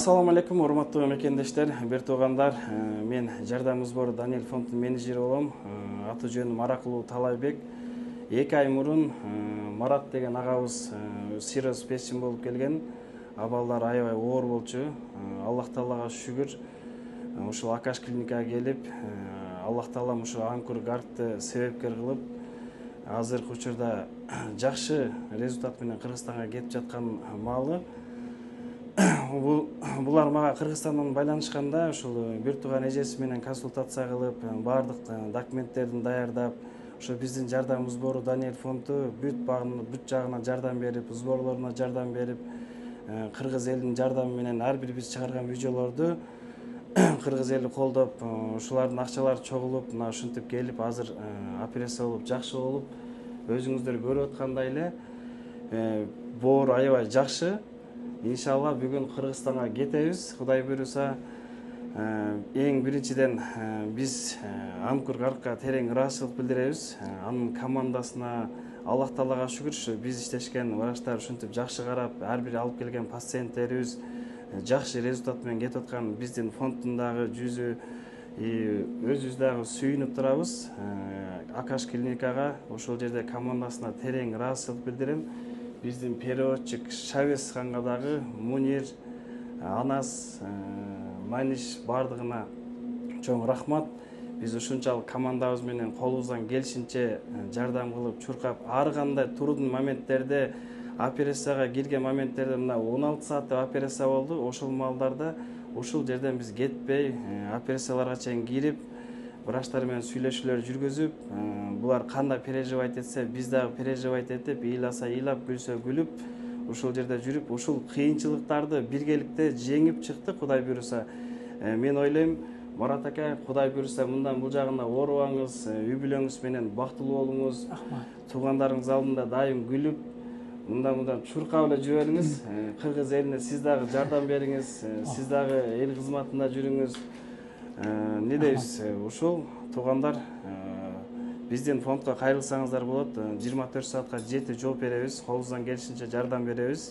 Assalamu алейкум, урматтуу мекендештер, бир туугандар. Мен Жардам сбору Даниэль фондунун менеджери болом. Аты жөнүм Маракулуу Талайбек. 2 ай мурун Марат деген агабыз сироз печень болуп келген. Абалдар аябай оор болчу. Аллах Таалага шүгүр. Ушул Акаш клиникага келип, Аллах Таалам ушу анкур гартты себепкер кылып, азыркы учурда жакшы результат менен Кыргызстанга кетип жаткан маалы. Булар мага Кыргызстандан байланышканда, ушул бир тууган эжеси менен консультация кылып, баардык документтерин даярдап, ошо биздин Жардам сбору Даниэль фонду бүт жагына жардам берип, сборлоруна жардам берип, кыргыз элинин жардамы менен ар бир биз чыгарган видеолорду кыргыз эли колдоп, ушулардын акчалары чогулуп, мына ушинтип келип, азыр операция болуп, жакшы болуп, өзүңүздөр көрүп аткандай эле боор аябай жакшы. Иншалла бүгүн Кыргызстанга кетебиз. Кудай буйруса, эң биринчиден биз Анкур Гартка терең ыраазычылык билдиребиз. Анын командасына Аллах Таалага шүгүр, биз иштешкен врачтар ушинтип жакшы карап, ар бир алып келген пациенттерибиз жакшы результат менен кетип аткан биздин фонддун дагы жүзү, өзүбүз дагы сүйүнүп турабыз. Акаш клиникага, ошол жерде командасына терең ыраазычылык билдирем. Биздин переводчик Шавес ханга дагы, Мунир, Анас, Маниш бардыгына чоң рахмат. Биз ушунчалык командабыз менен колубуздан келишинче жардам кылып, чуркап, ар кандай турдун моменттерде, операцияга кирген моменттерде мына 16 сааттык операция болду. Ошол маалдарда ушул жерден биз кетпей, операцияларга чейин кирип, врачтар менен сүйлөшүүлөр жүргүзүп, булар кандай переживать этсе, биз дагы переживать этип, ыйласа ыйлап, күлсө күлүп, ушул жерде жүрүп, ушул кыйынчылыктарды биргеликте жеңип чыктык, Кудай буйруса. Мен ойлойм, Марат ака, Кудай буйруса, мындан бул жагына оорубаңыз, үй бүлөңүз менен бактылуу болуңуз, туугандарыңыз алдында дайым күлүп, мындан чуркап эле жүрө бериңиз. Кыргыз элине сиз дагы жардам бериңиз, сиз дагы эл кызматында жүрүңүз. Не дейбиз, ушул туугандар, биздин фондко кайрылсаңыздар болот. 24 саатка 7 жооп беребиз, колубуздан келишинче жардам беребиз.